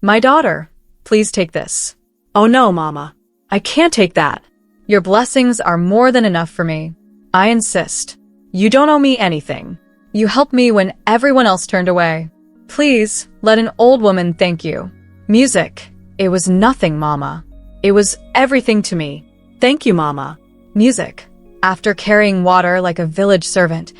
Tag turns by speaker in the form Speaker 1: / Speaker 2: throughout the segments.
Speaker 1: My daughter, please take this. Oh no, Mama. I can't take that. Your blessings are more than enough for me. I insist. You don't owe me anything. You helped me when everyone else turned away. Please, let an old woman thank you. Music. It was nothing, Mama. It was everything to me. Thank you, Mama. Music. After carrying water like a village servant,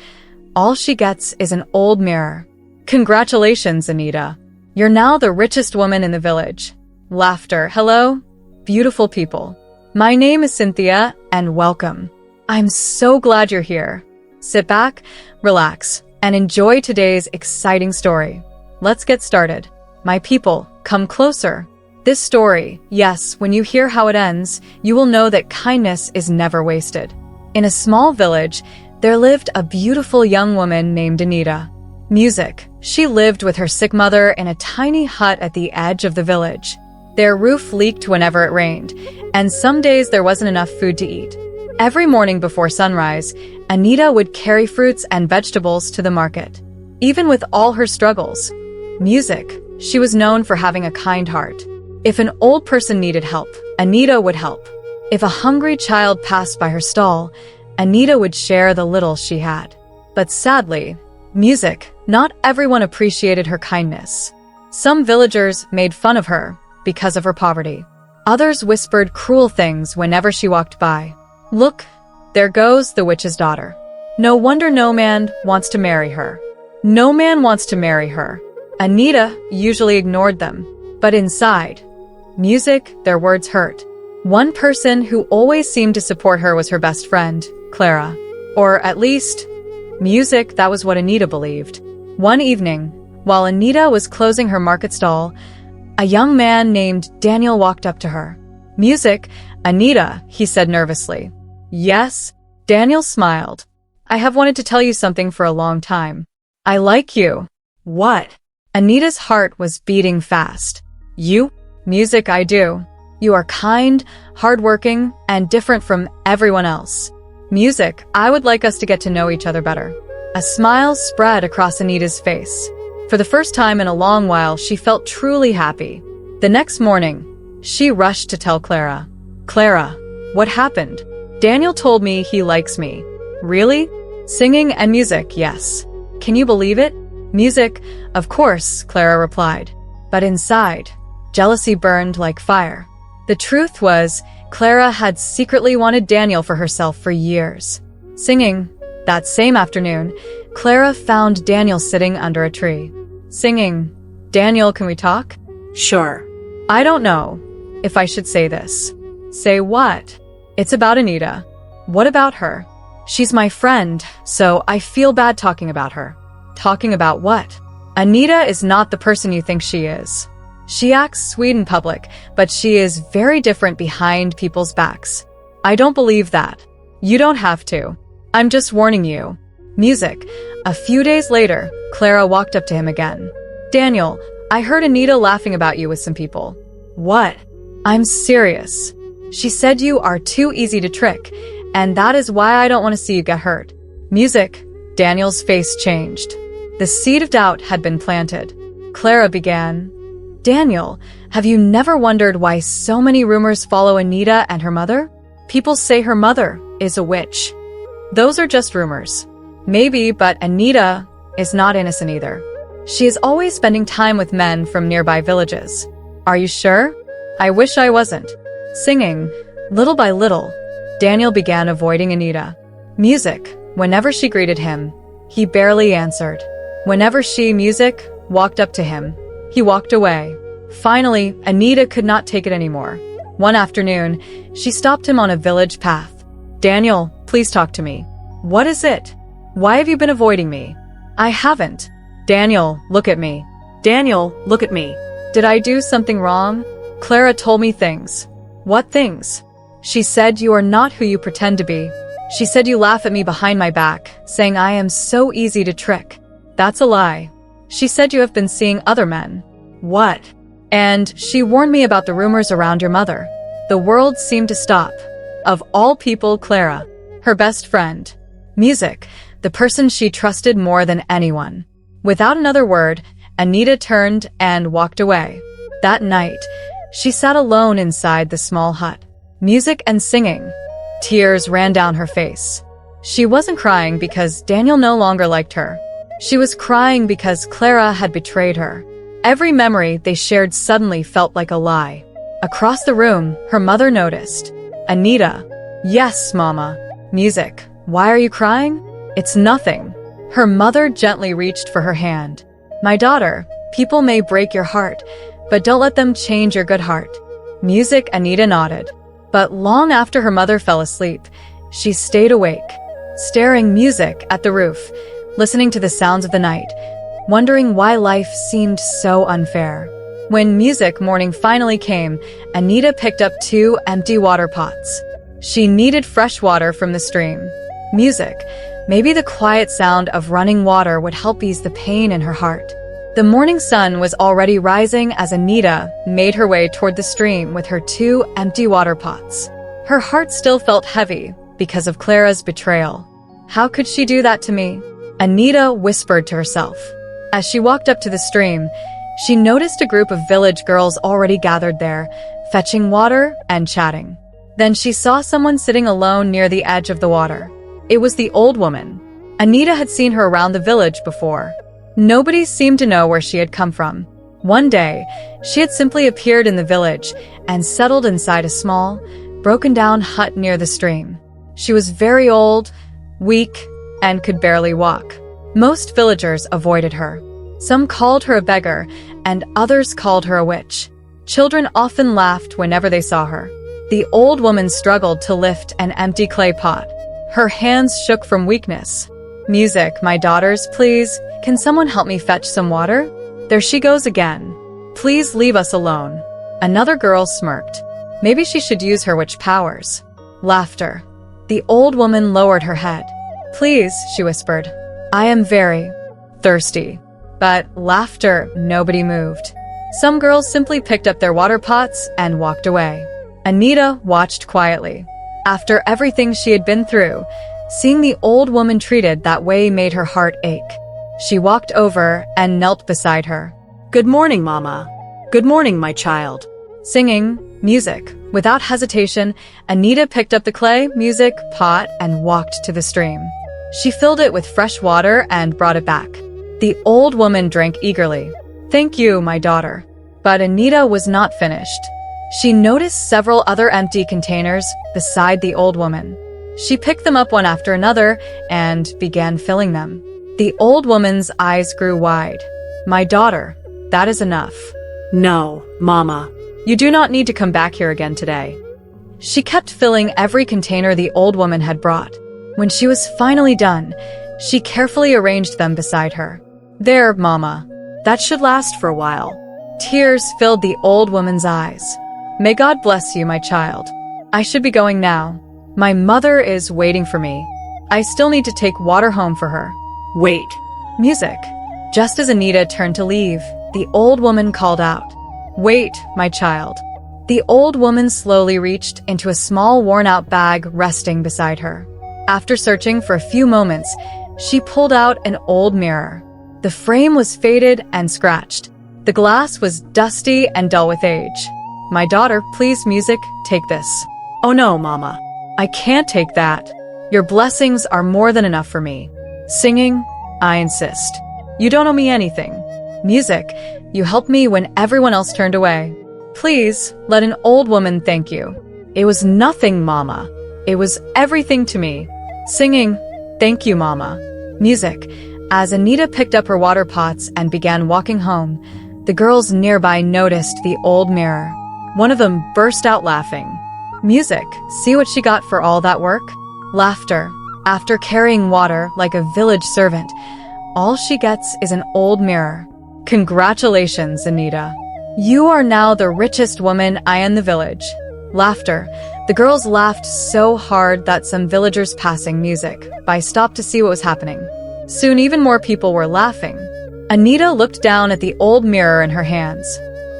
Speaker 1: all she gets is an old mirror. Congratulations, Anita. You're now the richest woman in the village. Laughter. Hello, beautiful people. My name is Cynthia, and welcome. I'm so glad you're here. Sit back, relax, and enjoy today's exciting story. Let's get started. My people, come closer. This story, yes, when you hear how it ends, you will know that kindness is never wasted. In a small village, there lived a beautiful young woman named Anita. Music. She lived with her sick mother in a tiny hut at the edge of the village. Their roof leaked whenever it rained, and some days there wasn't enough food to eat. Every morning before sunrise, Anita would carry fruits and vegetables to the market. Even with all her struggles, music, she was known for having a kind heart. If an old person needed help, Anita would help. If a hungry child passed by her stall, Anita would share the little she had. But sadly, music, not everyone appreciated her kindness. Some villagers made fun of her because of her poverty. Others whispered cruel things whenever she walked by. Look, there goes the witch's daughter. No wonder no man wants to marry her. No man wants to marry her. Anita usually ignored them, but inside, music, their words hurt. One person who always seemed to support her was her best friend, Clara. Or at least, music, that was what Anita believed. One evening, while Anita was closing her market stall, a young man named Daniel walked up to her. Music, Anita, he said nervously. Yes, Daniel smiled. I have wanted to tell you something for a long time. I like you. What? Anita's heart was beating fast. You? Music, I do. You are kind, hardworking, and different from everyone else. Music, I would like us to get to know each other better. A smile spread across Anita's face. For the first time in a long while, she felt truly happy. The next morning, she rushed to tell Clara. Clara, what happened? Daniel told me he likes me. Really? Singing and music, yes. Can you believe it? Music, of course, Clara replied. But inside, jealousy burned like fire. The truth was, Clara had secretly wanted Daniel for herself for years. Singing. That same afternoon, Clara found Daniel sitting under a tree. Singing. Daniel, can we talk? Sure. I don't know if I should say this. Say what? It's about Anita. What about her? She's my friend, so I feel bad talking about her. Talking about what? Anita is not the person you think she is. She acts sweet in public, but she is very different behind people's backs. I don't believe that. You don't have to. I'm just warning you. Music. A few days later, Clara walked up to him again. Daniel, I heard Anita laughing about you with some people. What? I'm serious. She said you are too easy to trick, and that is why I don't want to see you get hurt. Music. Daniel's face changed. The seed of doubt had been planted. Clara began. Daniel, have you never wondered why so many rumors follow Anita and her mother? People say her mother is a witch. Those are just rumors. Maybe, but Anita is not innocent either. She is always spending time with men from nearby villages. Are you sure? I wish I wasn't. Singing. Little by little, Daniel began avoiding Anita. Music. Whenever she greeted him, he barely answered. Whenever she, music, walked up to him, he walked away. Finally, Anita could not take it anymore. One afternoon, she stopped him on a village path. Daniel, please talk to me. What is it? Why have you been avoiding me? I haven't. Daniel, look at me. Daniel, look at me. Did I do something wrong? Clara told me things. What things? She said you are not who you pretend to be. She said you laugh at me behind my back, saying I am so easy to trick. That's a lie. She said you have been seeing other men. What? And she warned me about the rumors around your mother. The world seemed to stop. Of all people, Clara, her best friend. Music, the person she trusted more than anyone. Without another word, Anita turned and walked away. That night, she sat alone inside the small hut. Music and singing. Tears ran down her face. She wasn't crying because Daniel no longer liked her. She was crying because Clara had betrayed her. Every memory they shared suddenly felt like a lie. Across the room, her mother noticed. Anita. Yes, Mama. Music. Why are you crying? It's nothing. Her mother gently reached for her hand. My daughter, people may break your heart, but don't let them change your good heart. Music. Anita nodded. But long after her mother fell asleep, she stayed awake, staring Music at the roof, listening to the sounds of the night, wondering why life seemed so unfair. When Music morning finally came, Anita picked up 2 empty water pots. She needed fresh water from the stream. Music. Maybe the quiet sound of running water would help ease the pain in her heart. The morning sun was already rising as Anita made her way toward the stream with her 2 empty water pots. Her heart still felt heavy because of Clara's betrayal. How could she do that to me? Anita whispered to herself. As she walked up to the stream, she noticed a group of village girls already gathered there, fetching water and chatting. Then she saw someone sitting alone near the edge of the water. It was the old woman. Anita had seen her around the village before. Nobody seemed to know where she had come from. One day, she had simply appeared in the village and settled inside a small, broken-down hut near the stream. She was very old, weak, and could barely walk. Most villagers avoided her. Some called her a beggar, and others called her a witch. Children often laughed whenever they saw her. The old woman struggled to lift an empty clay pot. Her hands shook from weakness. Music. My daughters, please. Can someone help me fetch some water? There she goes again. Please leave us alone. Another girl smirked. Maybe she should use her witch powers. Laughter. The old woman lowered her head. Please, she whispered. I am very thirsty. But laughter. Nobody moved. Some girls simply picked up their water pots and walked away. Anita watched quietly. After everything she had been through, seeing the old woman treated that way made her heart ache. She walked over and knelt beside her. Good morning, Mama. Good morning, my child. Singing, music. Without hesitation, Anita picked up the clay, music, pot and walked to the stream. She filled it with fresh water and brought it back. The old woman drank eagerly. Thank you, my daughter. But Anita was not finished. She noticed several other empty containers beside the old woman. She picked them up one after another and began filling them. The old woman's eyes grew wide. My daughter, that is enough. No, Mama. You do not need to come back here again today. She kept filling every container the old woman had brought. When she was finally done, she carefully arranged them beside her. There, Mama. That should last for a while. Tears filled the old woman's eyes. May God bless you, my child. I should be going now. My mother is waiting for me. I still need to take water home for her. Wait. Music. Just as Anita turned to leave, the old woman called out. Wait, my child. The old woman slowly reached into a small worn-out bag resting beside her. After searching for a few moments, she pulled out an old mirror. The frame was faded and scratched. The glass was dusty and dull with age. My daughter, please, music, take this. Oh no, Mama. I can't take that. Your blessings are more than enough for me. Singing, I insist. You don't owe me anything. Music, you helped me when everyone else turned away. Please, let an old woman thank you. It was nothing, Mama. It was everything to me. Singing, thank you, Mama. Music, as Anita picked up her water pots and began walking home, the girls nearby noticed the old mirror. One of them burst out laughing. Music, see what she got for all that work? Laughter. After carrying water like a village servant, all she gets is an old mirror. Congratulations, Anita. You are now the richest woman in the village. Laughter. The girls laughed so hard that some villagers passing music by stopped to see what was happening. Soon even more people were laughing. Anita looked down at the old mirror in her hands.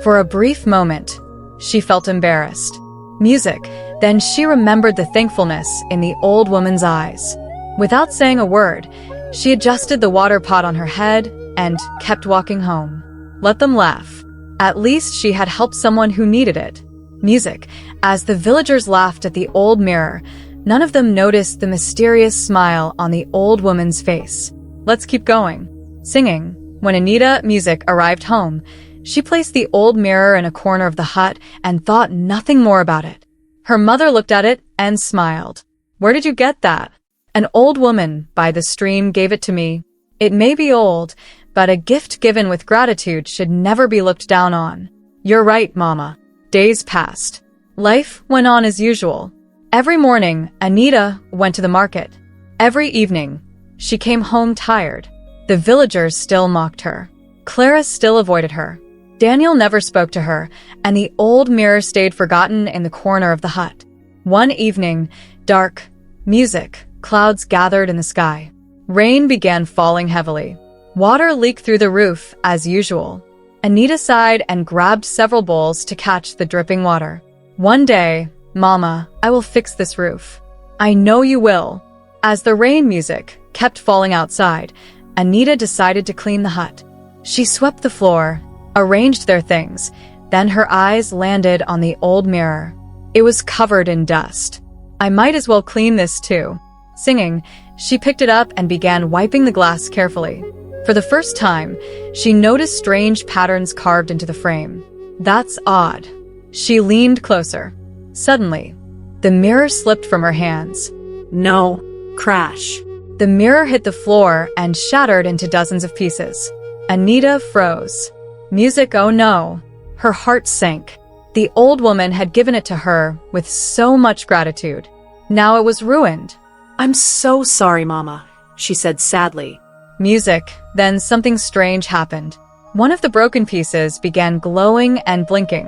Speaker 1: For a brief moment, she felt embarrassed. Music. Then she remembered the thankfulness in the old woman's eyes. Without saying a word, she adjusted the water pot on her head and kept walking home. Let them laugh. At least she had helped someone who needed it. Music. As the villagers laughed at the old mirror, none of them noticed the mysterious smile on the old woman's face. Let's keep going. Singing. When Anita Music arrived home, she placed the old mirror in a corner of the hut and thought nothing more about it. Her mother looked at it and smiled. Where did you get that? An old woman by the stream gave it to me. It may be old, but a gift given with gratitude should never be looked down on. You're right, Mama. Days passed. Life went on as usual. Every morning, Anita went to the market. Every evening, she came home tired. The villagers still mocked her. Clara still avoided her. Daniel never spoke to her, and the old mirror stayed forgotten in the corner of the hut. One evening, dark, music, clouds gathered in the sky. Rain began falling heavily. Water leaked through the roof as usual. Anita sighed and grabbed several bowls to catch the dripping water. One day, Mama, I will fix this roof. I know you will. As the rain music kept falling outside, Anita decided to clean the hut. She swept the floor, arranged their things, then her eyes landed on the old mirror. It was covered in dust. I might as well clean this too. Singing, she picked it up and began wiping the glass carefully. For the first time, she noticed strange patterns carved into the frame. That's odd. She leaned closer. Suddenly, the mirror slipped from her hands.
Speaker 2: No. Crash.
Speaker 1: The mirror hit the floor and shattered into dozens of pieces. Anita froze. Music, oh no. Her heart sank. The old woman had given it to her with so much gratitude. Now it was ruined.
Speaker 2: I'm so sorry, Mama, she said sadly.
Speaker 1: Music. Then something strange happened. One of the broken pieces began glowing and blinking.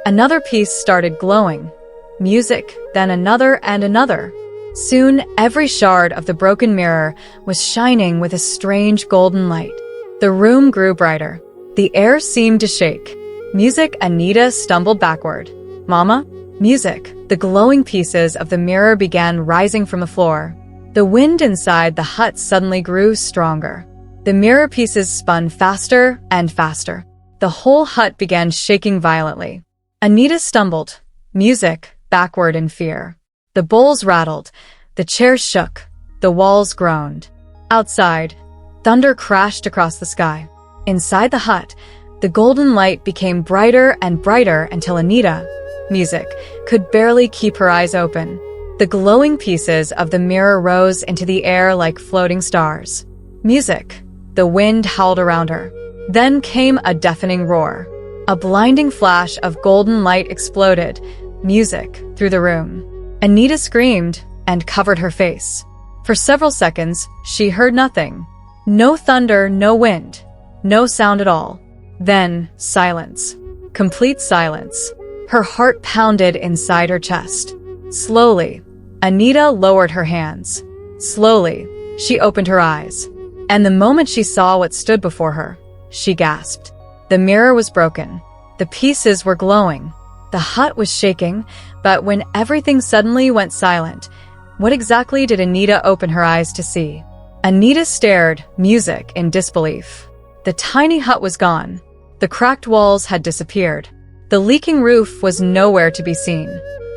Speaker 1: Another piece started glowing. Music, then another and another. Soon, every shard of the broken mirror was shining with a strange golden light. The room grew brighter. The air seemed to shake. Music, Anita stumbled backward. Mama? Music. The glowing pieces of the mirror began rising from the floor. The wind inside the hut suddenly grew stronger. The mirror pieces spun faster and faster. The whole hut began shaking violently. Anita stumbled. Music, backward in fear. The bowls rattled, the chairs shook, the walls groaned. Outside, thunder crashed across the sky. Inside the hut, the golden light became brighter and brighter until Anita, Music, could barely keep her eyes open. The glowing pieces of the mirror rose into the air like floating stars. Music, the wind howled around her. Then came a deafening roar. A blinding flash of golden light exploded, music, through the room. Anita screamed and covered her face. For several seconds, she heard nothing. No thunder, no wind, no sound at all. Then, silence. Complete silence. Her heart pounded inside her chest. Slowly, Anita lowered her hands. Slowly, she opened her eyes. And the moment she saw what stood before her, she gasped. The mirror was broken. The pieces were glowing. The hut was shaking, but when everything suddenly went silent, what exactly did Anita open her eyes to see? Anita stared, Music, in disbelief. The tiny hut was gone. The cracked walls had disappeared. The leaking roof was nowhere to be seen.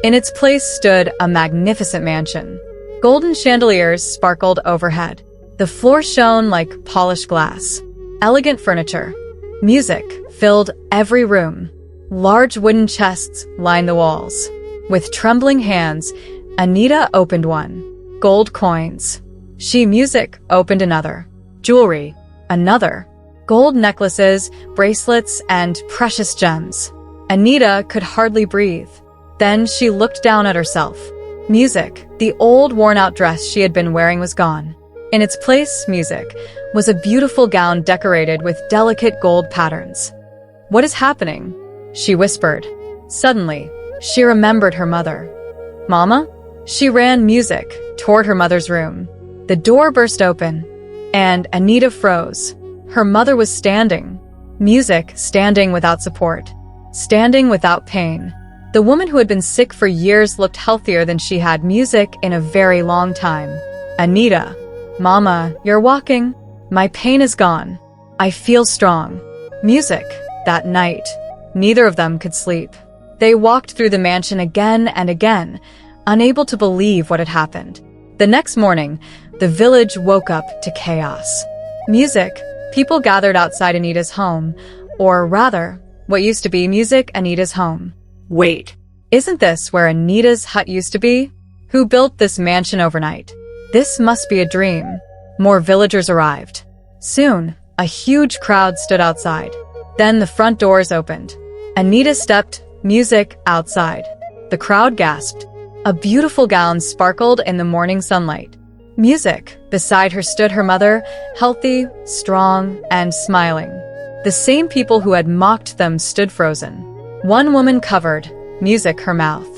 Speaker 1: In its place stood a magnificent mansion. Golden chandeliers sparkled overhead. The floor shone like polished glass. Elegant furniture. Music filled every room. Large wooden chests lined the walls. With trembling hands, Anita opened one. Gold coins. She, Music, opened another. Jewelry. Another. Gold necklaces, bracelets, and precious gems. Anita could hardly breathe. Then she looked down at herself. Music, the old worn-out dress she had been wearing, was gone. In its place, Music, was a beautiful gown decorated with delicate gold patterns. What is happening? She whispered. Suddenly, she remembered her mother. Mama? She ran, Music, toward her mother's room. The door burst open, and Anita froze. Her mother was standing. Music, standing without support. Standing without pain. The woman who had been sick for years looked healthier than she had, Music, in a very long time. Anita. Mama, you're walking. My pain is gone. I feel strong. Music. That night, Neither of them could sleep. They walked through the mansion again and again, unable to believe what had happened. The next morning, the village woke up to chaos. Music. People gathered outside Anita's home, or rather, what used to be Anita's home.
Speaker 2: Wait.
Speaker 1: Isn't this where Anita's hut used to be? Who built this mansion overnight? This must be a dream. More villagers arrived. Soon, a huge crowd stood outside. Then the front doors opened. Anita stepped, music, outside. The crowd gasped. A beautiful gown sparkled in the morning sunlight. Music. Beside her stood her mother, healthy, strong, and smiling. The same people who had mocked them stood frozen. One woman covered, music, her mouth.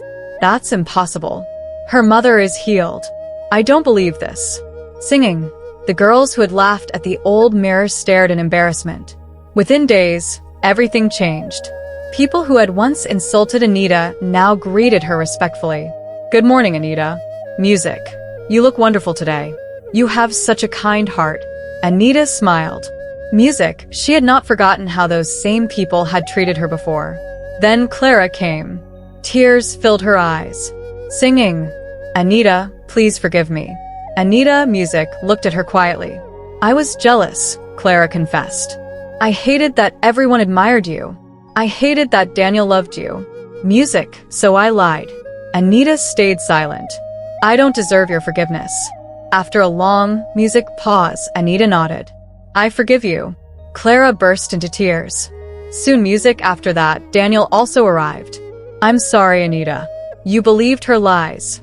Speaker 1: That's impossible. Her mother is healed. I don't believe this. Singing. The girls who had laughed at the old mirror stared in embarrassment. Within days, everything changed. People who had once insulted Anita now greeted her respectfully. Good morning, Anita. Music. You look wonderful today. You have such a kind heart. Anita smiled. Music. She had not forgotten how those same people had treated her before. Then Clara came. Tears filled her eyes. Singing. Anita, please forgive me. Anita, music, looked at her quietly. I was jealous, Clara confessed. I hated that everyone admired you. I hated that Daniel loved you. Music, so I lied. Anita stayed silent. I don't deserve your forgiveness. After a long, music pause, Anita nodded. I forgive you. Clara burst into tears. Soon music after that, Daniel also arrived. I'm sorry, Anita. You believed her lies.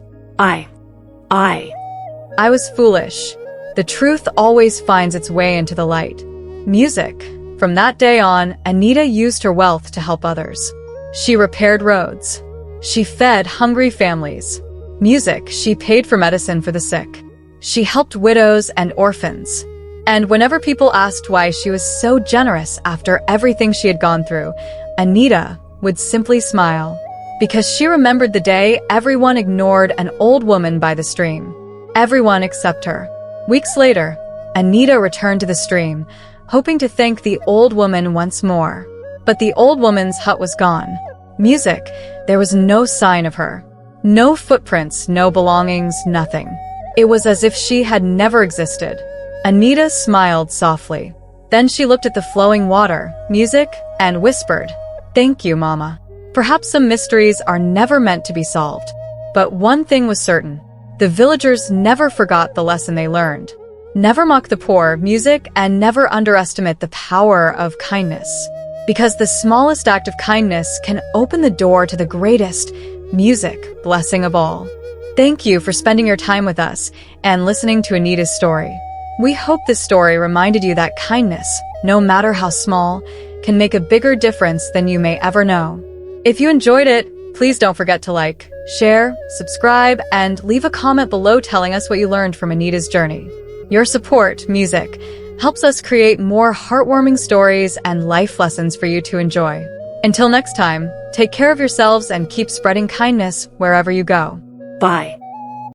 Speaker 2: I
Speaker 1: was foolish. The truth always finds its way into the light. Music. From that day on, Anita used her wealth to help others. She repaired roads. She fed hungry families. Music. She paid for medicine for the sick. She helped widows and orphans. And whenever people asked why she was so generous after everything she had gone through, Anita would simply smile. Because she remembered the day everyone ignored an old woman by the stream. Everyone except her. Weeks later, Anita returned to the stream, hoping to thank the old woman once more. But the old woman's hut was gone. Music. There was no sign of her. No footprints, no belongings, nothing. It was as if she had never existed. Anita smiled softly. Then she looked at the flowing water, music, and whispered, Thank you, Mama. Perhaps some mysteries are never meant to be solved. But one thing was certain. The villagers never forgot the lesson they learned. Never mock the poor, music, and never underestimate the power of kindness. Because the smallest act of kindness can open the door to the greatest, music, blessing of all. Thank you for spending your time with us and listening to Anita's story. We hope this story reminded you that kindness, no matter how small, can make a bigger difference than you may ever know. If you enjoyed it, please don't forget to like, share, subscribe, and leave a comment below telling us what you learned from Anita's journey. Your support, music, helps us create more heartwarming stories and life lessons for you to enjoy. Until next time, take care of yourselves and keep spreading kindness wherever you go.
Speaker 2: Bye.